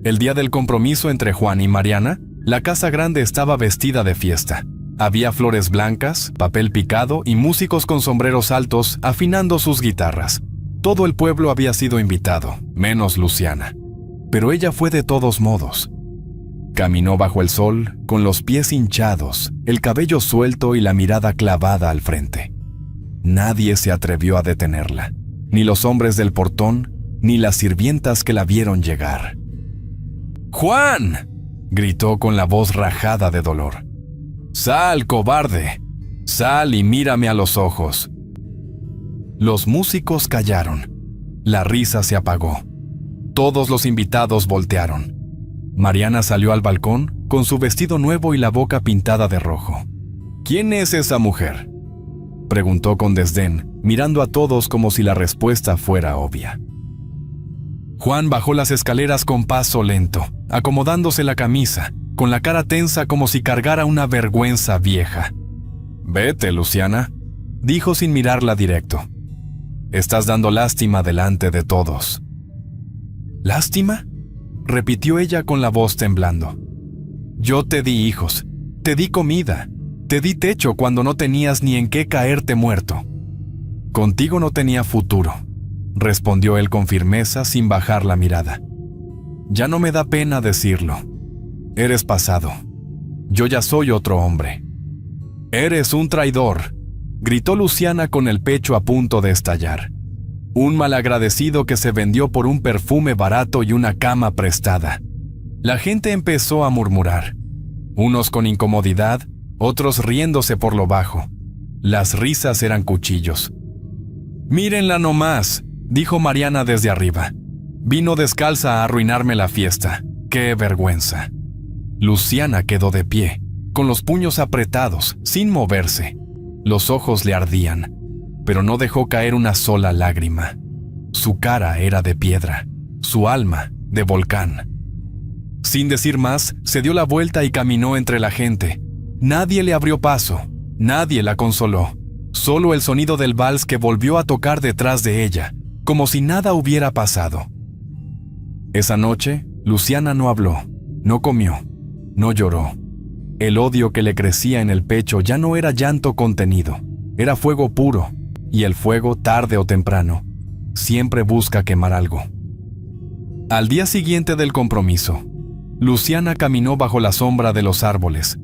El día del compromiso entre Juan y Mariana, la casa grande estaba vestida de fiesta. Había flores blancas, papel picado y músicos con sombreros altos afinando sus guitarras. Todo el pueblo había sido invitado, menos Luciana. Pero ella fue de todos modos. Caminó bajo el sol, con los pies hinchados, el cabello suelto y la mirada clavada al frente. Nadie se atrevió a detenerla, ni los hombres del portón, ni las sirvientas que la vieron llegar. «¡Juan!», gritó con la voz rajada de dolor. «¡Sal, cobarde! ¡Sal y mírame a los ojos!». Los músicos callaron. La risa se apagó. Todos los invitados voltearon. Mariana salió al balcón con su vestido nuevo y la boca pintada de rojo. «¿Quién es esa mujer?». Preguntó con desdén, mirando a todos como si la respuesta fuera obvia. Juan bajó las escaleras con paso lento, acomodándose la camisa, con la cara tensa como si cargara una vergüenza vieja. «Vete, Luciana», dijo sin mirarla directo. «Estás dando lástima delante de todos». «¿Lástima?», repitió ella con la voz temblando. «Yo te di hijos, te di comida, te di techo cuando no tenías ni en qué caerte muerto. Contigo no tenía futuro», respondió él con firmeza sin bajar la mirada. «Ya no me da pena decirlo. Eres pasado. Yo ya soy otro hombre». «Eres un traidor», gritó Luciana con el pecho a punto de estallar. «Un malagradecido que se vendió por un perfume barato y una cama prestada». La gente empezó a murmurar, unos con incomodidad, otros riéndose por lo bajo. Las risas eran cuchillos. «Mírenla nomás», dijo Mariana desde arriba. «Vino descalza a arruinarme la fiesta. ¡Qué vergüenza!». Luciana quedó de pie, con los puños apretados, sin moverse. Los ojos le ardían, pero no dejó caer una sola lágrima. Su cara era de piedra, su alma de volcán. Sin decir más, se dio la vuelta y caminó entre la gente. Nadie le abrió paso, nadie la consoló. Solo el sonido del vals que volvió a tocar detrás de ella, como si nada hubiera pasado. Esa noche, Luciana no habló, no comió, no lloró. El odio que le crecía en el pecho ya no era llanto contenido, era fuego puro, y el fuego, tarde o temprano, siempre busca quemar algo. Al día siguiente del compromiso, Luciana caminó bajo la sombra de los árboles,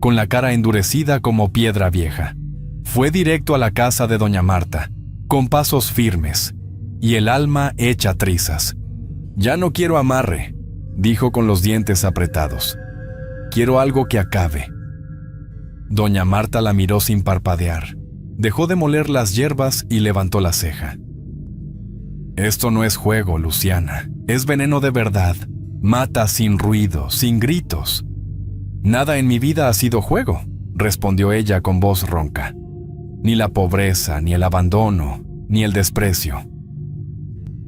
con la cara endurecida como piedra vieja. Fue directo a la casa de doña Marta, con pasos firmes, y el alma hecha trizas. «Ya no quiero amarre», dijo con los dientes apretados. «Quiero algo que acabe». Doña Marta la miró sin parpadear. Dejó de moler las hierbas y levantó la ceja. «Esto no es juego, Luciana. Es veneno de verdad. Mata sin ruido, sin gritos». «Nada en mi vida ha sido juego», respondió ella con voz ronca. «Ni la pobreza, ni el abandono, ni el desprecio».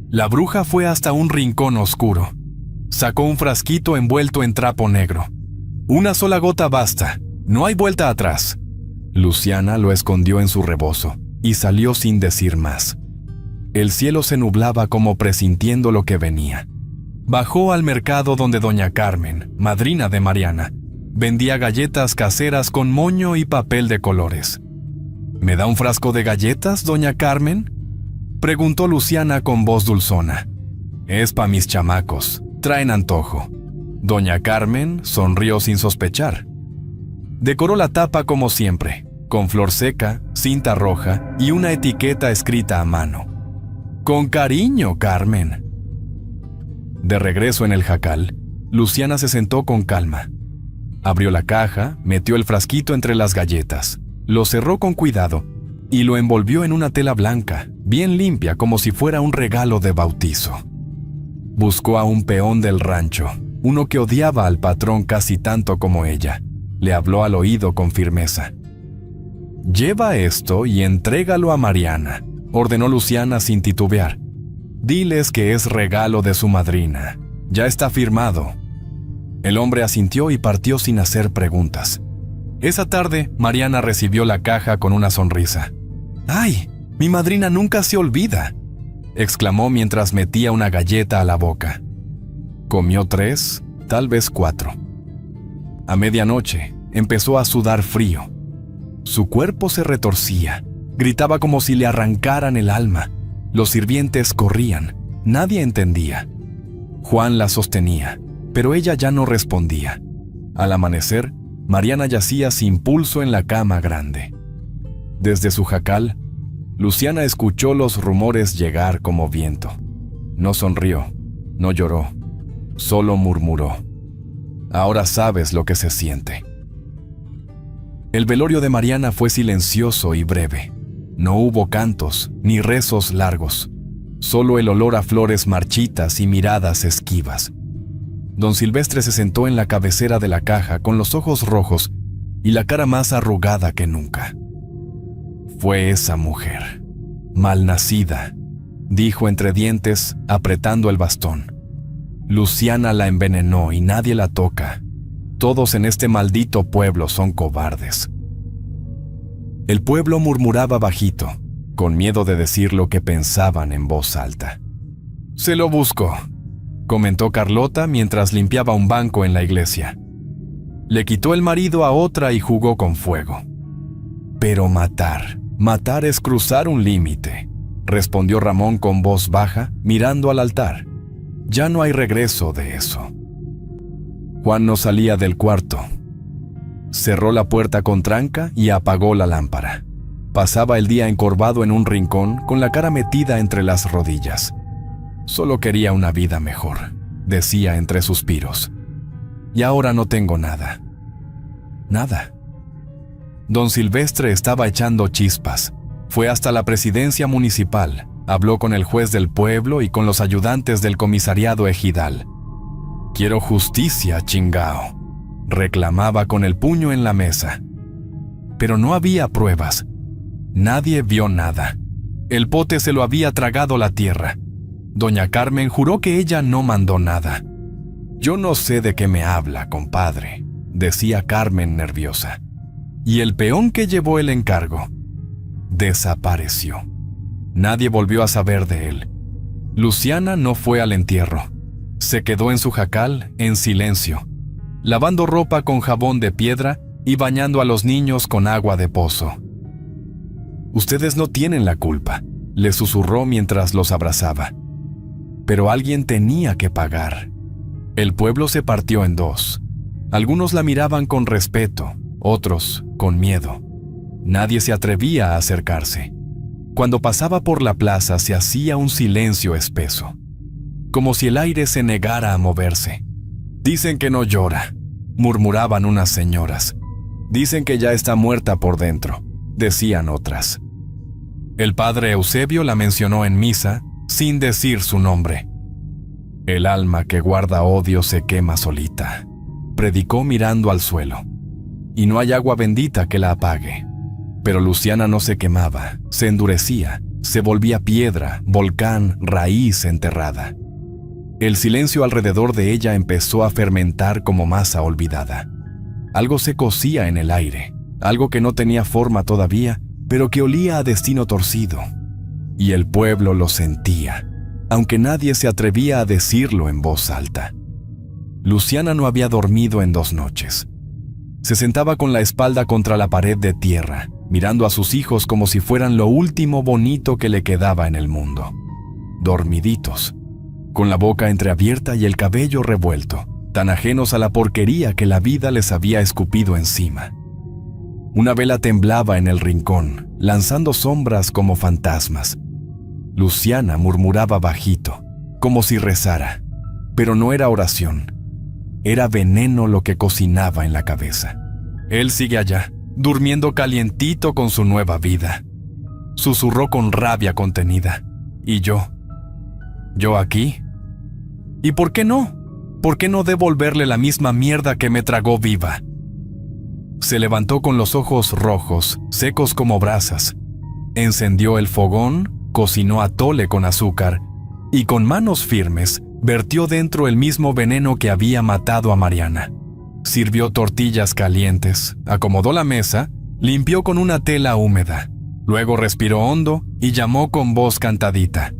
La bruja fue hasta un rincón oscuro. Sacó un frasquito envuelto en trapo negro. «Una sola gota basta. No hay vuelta atrás». Luciana lo escondió en su rebozo y salió sin decir más. El cielo se nublaba como presintiendo lo que venía. Bajó al mercado donde doña Carmen, madrina de Mariana, vendía galletas caseras con moño y papel de colores. «¿Me da un frasco de galletas, doña Carmen?», preguntó Luciana con voz dulzona. «Es pa' mis chamacos, traen antojo». Doña Carmen sonrió sin sospechar. Decoró la tapa como siempre, con flor seca, cinta roja y una etiqueta escrita a mano. «Con cariño, Carmen». De regreso en el jacal, Luciana se sentó con calma. Abrió la caja, metió el frasquito entre las galletas, lo cerró con cuidado y lo envolvió en una tela blanca, bien limpia como si fuera un regalo de bautizo. Buscó a un peón del rancho, uno que odiaba al patrón casi tanto como ella. Le habló al oído con firmeza. «Lleva esto y entrégalo a Mariana», ordenó Luciana sin titubear. «Diles que es regalo de su madrina. Ya está firmado». El hombre asintió y partió sin hacer preguntas. Esa tarde, Mariana recibió la caja con una sonrisa. «¡Ay! Mi madrina nunca se olvida», exclamó mientras metía una galleta a la boca. Comió 3, tal vez 4. A medianoche, empezó a sudar frío. Su cuerpo se retorcía, gritaba como si le arrancaran el alma. Los sirvientes corrían, nadie entendía. Juan la sostenía, pero ella ya no respondía. Al amanecer, Mariana yacía sin pulso en la cama grande. Desde su jacal, Luciana escuchó los rumores llegar como viento. No sonrió, no lloró, solo murmuró. «Ahora sabes lo que se siente». El velorio de Mariana fue silencioso y breve. No hubo cantos ni rezos largos, solo el olor a flores marchitas y miradas esquivas. Don Silvestre se sentó en la cabecera de la caja con los ojos rojos y la cara más arrugada que nunca. Fue esa mujer, malnacida, dijo entre dientes, apretando el bastón. Luciana la envenenó y nadie la toca. Todos en este maldito pueblo son cobardes. El pueblo murmuraba bajito, con miedo de decir lo que pensaban en voz alta. «Se lo busco», comentó Carlota mientras limpiaba un banco en la iglesia. Le quitó el marido a otra y jugó con fuego. «Pero matar es cruzar un límite», respondió Ramón con voz baja, mirando al altar. «Ya no hay regreso de eso». Juan no salía del cuarto. Cerró la puerta con tranca y apagó la lámpara. Pasaba el día encorvado en un rincón, con la cara metida entre las rodillas. «Solo quería una vida mejor», decía entre suspiros. «Y ahora no tengo nada. Nada». Don Silvestre estaba echando chispas. Fue hasta la presidencia municipal, habló con el juez del pueblo y con los ayudantes del comisariado ejidal. «Quiero justicia, chingao», reclamaba con el puño en la mesa. Pero no había pruebas. Nadie vio nada. El pote se lo había tragado la tierra. Doña Carmen juró que ella no mandó nada. «Yo no sé de qué me habla, compadre», decía Carmen nerviosa. Y el peón que llevó el encargo desapareció. Nadie volvió a saber de él. Luciana no fue al entierro. Se quedó en su jacal, en silencio, lavando ropa con jabón de piedra y bañando a los niños con agua de pozo. «Ustedes no tienen la culpa», le susurró mientras los abrazaba. Pero alguien tenía que pagar. El pueblo se partió en dos. Algunos la miraban con respeto, otros con miedo. Nadie se atrevía a acercarse. Cuando pasaba por la plaza se hacía un silencio espeso, como si el aire se negara a moverse. «Dicen que no llora», murmuraban unas señoras. «Dicen que ya está muerta por dentro», decían otras. El padre Eusebio la mencionó en misa, sin decir su nombre. «El alma que guarda odio se quema solita», predicó mirando al suelo. «Y no hay agua bendita que la apague». Pero Luciana no se quemaba, se endurecía, se volvía piedra, volcán, raíz enterrada. El silencio alrededor de ella empezó a fermentar como masa olvidada. Algo se cocía en el aire, algo que no tenía forma todavía, pero que olía a destino torcido. Y el pueblo lo sentía, aunque nadie se atrevía a decirlo en voz alta. Luciana no había dormido en 2 noches. Se sentaba con la espalda contra la pared de tierra, mirando a sus hijos como si fueran lo último bonito que le quedaba en el mundo. Dormiditos, con la boca entreabierta y el cabello revuelto, tan ajenos a la porquería que la vida les había escupido encima. Una vela temblaba en el rincón, lanzando sombras como fantasmas. Luciana murmuraba bajito, como si rezara, pero no era oración. Era veneno lo que cocinaba en la cabeza. «Él sigue allá, durmiendo calientito con su nueva vida», susurró con rabia contenida. «¿Y yo? ¿Yo aquí? ¿Y por qué no? ¿Por qué no devolverle la misma mierda que me tragó viva?» Se levantó con los ojos rojos, secos como brasas. Encendió el fogón, cocinó atole con azúcar y con manos firmes vertió dentro el mismo veneno que había matado a Mariana. Sirvió tortillas calientes, acomodó la mesa, limpió con una tela húmeda. Luego respiró hondo y llamó con voz cantadita.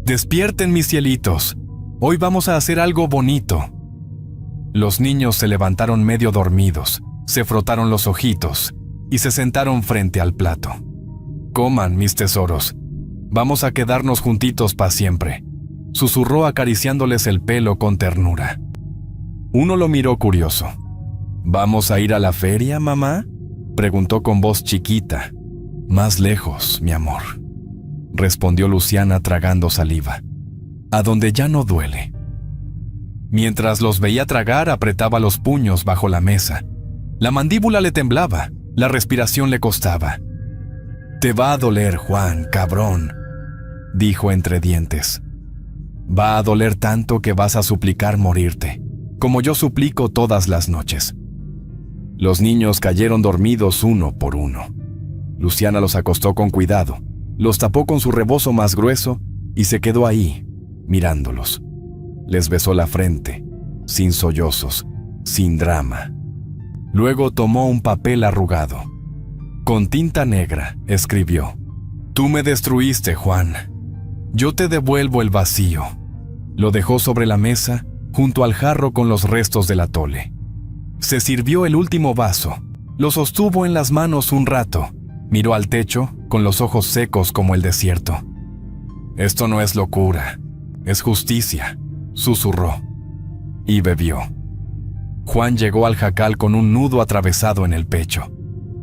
«Despierten, mis cielitos. Hoy vamos a hacer algo bonito». Los niños se levantaron medio dormidos, se frotaron los ojitos y se sentaron frente al plato. «Coman, mis tesoros. Vamos a quedarnos juntitos para siempre», susurró acariciándoles el pelo con ternura. Uno lo miró curioso. «¿Vamos a ir a la feria, mamá?», preguntó con voz chiquita. «Más lejos, mi amor», respondió Luciana tragando saliva. «A donde ya no duele». Mientras los veía tragar, apretaba los puños bajo la mesa. La mandíbula le temblaba, la respiración le costaba. «Te va a doler, Juan, cabrón», dijo entre dientes. «Va a doler tanto que vas a suplicar morirte, como yo suplico todas las noches». Los niños cayeron dormidos uno por uno. Luciana los acostó con cuidado, los tapó con su rebozo más grueso y se quedó ahí, mirándolos. Les besó la frente, sin sollozos, sin drama. Luego tomó un papel arrugado. Con tinta negra escribió: «Tú me destruiste, Juan. Yo te devuelvo el vacío». Lo dejó sobre la mesa, junto al jarro con los restos del atole. Se sirvió el último vaso, lo sostuvo en las manos un rato, miró al techo con los ojos secos como el desierto. «Esto no es locura, es justicia», susurró, y bebió. Juan llegó al jacal con un nudo atravesado en el pecho.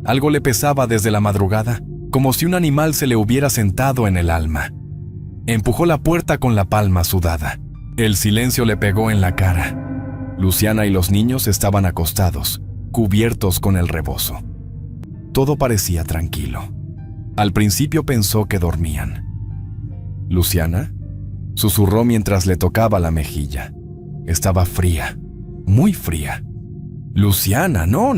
Algo le pesaba desde la madrugada, como si un animal se le hubiera sentado en el alma. Empujó la puerta con la palma sudada. El silencio le pegó en la cara. Luciana y los niños estaban acostados, cubiertos con el rebozo. Todo parecía tranquilo. Al principio pensó que dormían. «¿Luciana?», susurró mientras le tocaba la mejilla. Estaba fría, muy fría. «Luciana, no,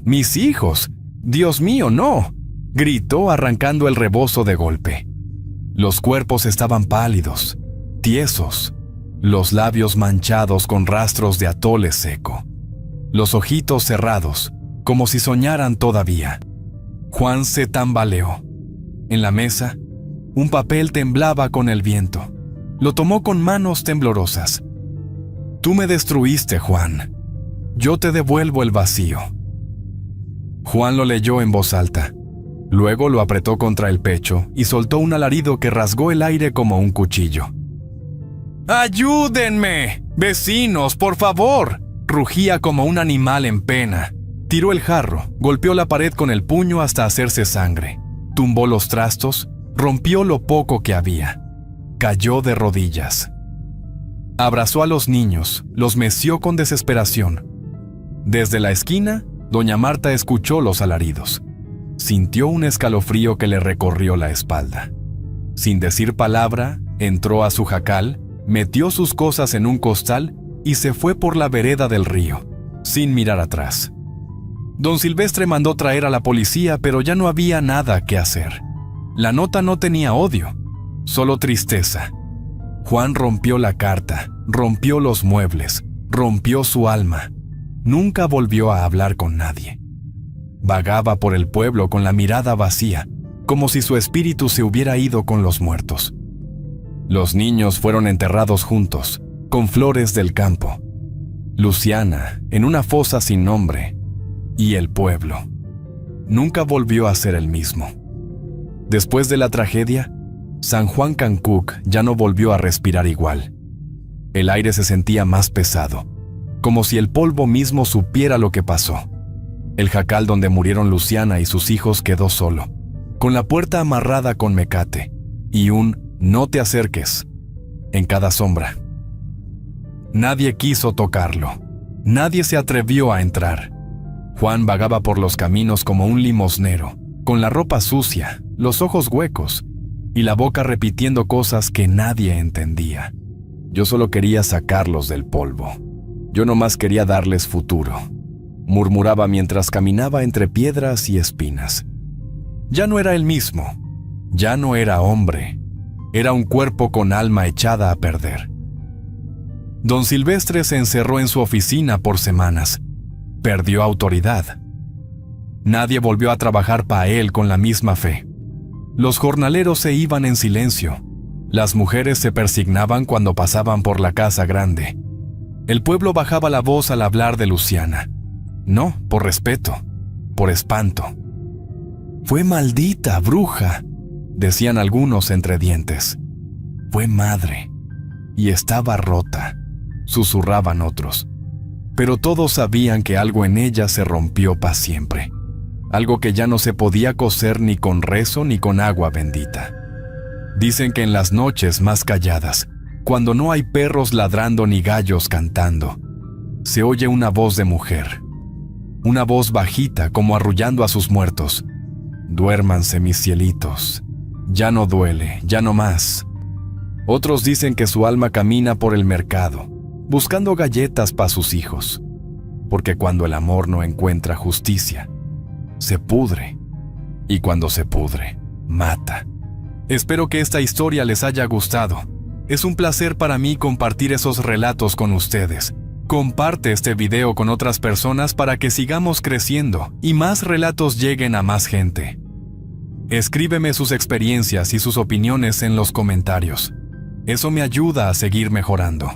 mis hijos. Dios mío, no», gritó arrancando el rebozo de golpe. Los cuerpos estaban pálidos, tiesos, los labios manchados con rastros de atole seco, los ojitos cerrados, como si soñaran todavía. Juan se tambaleó. En la mesa, un papel temblaba con el viento. Lo tomó con manos temblorosas. «Tú me destruiste, Juan. Yo te devuelvo el vacío». Juan lo leyó en voz alta. Luego lo apretó contra el pecho y soltó un alarido que rasgó el aire como un cuchillo. «¡Ayúdenme! ¡Vecinos, por favor!», rugía como un animal en pena. Tiró el jarro, golpeó la pared con el puño hasta hacerse sangre. Tumbó los trastos, rompió lo poco que había. Cayó de rodillas. Abrazó a los niños, los meció con desesperación. Desde la esquina, doña Marta escuchó los alaridos. Sintió un escalofrío que le recorrió la espalda. Sin decir palabra, entró a su jacal, metió sus cosas en un costal y se fue por la vereda del río, sin mirar atrás. Don Silvestre mandó traer a la policía, pero ya no había nada que hacer. La nota no tenía odio, solo tristeza. Juan rompió la carta, rompió los muebles, rompió su alma. Nunca volvió a hablar con nadie. Vagaba por el pueblo con la mirada vacía, como si su espíritu se hubiera ido con los muertos. Los niños fueron enterrados juntos, con flores del campo. Luciana, en una fosa sin nombre, y el pueblo. Nunca volvió a ser el mismo. Después de la tragedia, San Juan Cancuc ya no volvió a respirar igual. El aire se sentía más pesado, como si el polvo mismo supiera lo que pasó. El jacal donde murieron Luciana y sus hijos quedó solo, con la puerta amarrada con mecate y un «no te acerques» en cada sombra. Nadie quiso tocarlo, nadie se atrevió a entrar. Juan vagaba por los caminos como un limosnero, con la ropa sucia, los ojos huecos y la boca repitiendo cosas que nadie entendía. Yo solo quería sacarlos del polvo. Yo nomás quería darles futuro, murmuraba mientras caminaba entre piedras y espinas. Ya no era el mismo, ya no era hombre, era un cuerpo con alma echada a perder. Don Silvestre se encerró en su oficina por semanas. Perdió autoridad. Nadie volvió a trabajar para él con la misma fe. Los jornaleros se iban en silencio. Las mujeres se persignaban cuando pasaban por la casa grande. El pueblo bajaba la voz al hablar de Luciana. No por respeto, por espanto. «Fue maldita, bruja», decían algunos entre dientes. «Fue madre, y estaba rota», susurraban otros. Pero todos sabían que algo en ella se rompió para siempre. Algo que ya no se podía coser ni con rezo ni con agua bendita. Dicen que en las noches más calladas, cuando no hay perros ladrando ni gallos cantando, se oye una voz de mujer. Una voz bajita como arrullando a sus muertos. «Duérmanse, mis cielitos. Ya no duele, ya no más». Otros dicen que su alma camina por el mercado, buscando galletas para sus hijos, porque cuando el amor no encuentra justicia, se pudre y cuando se pudre, mata. Espero que esta historia les haya gustado. Es un placer para mí compartir esos relatos con ustedes. Comparte este video con otras personas para que sigamos creciendo y más relatos lleguen a más gente. Escríbeme sus experiencias y sus opiniones en los comentarios. Eso me ayuda a seguir mejorando.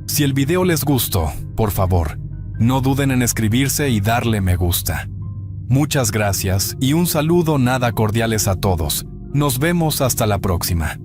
Si el video les gustó, por favor, no duden en escribirse y darle me gusta. Muchas gracias y un saludo nada cordiales a todos. Nos vemos hasta la próxima.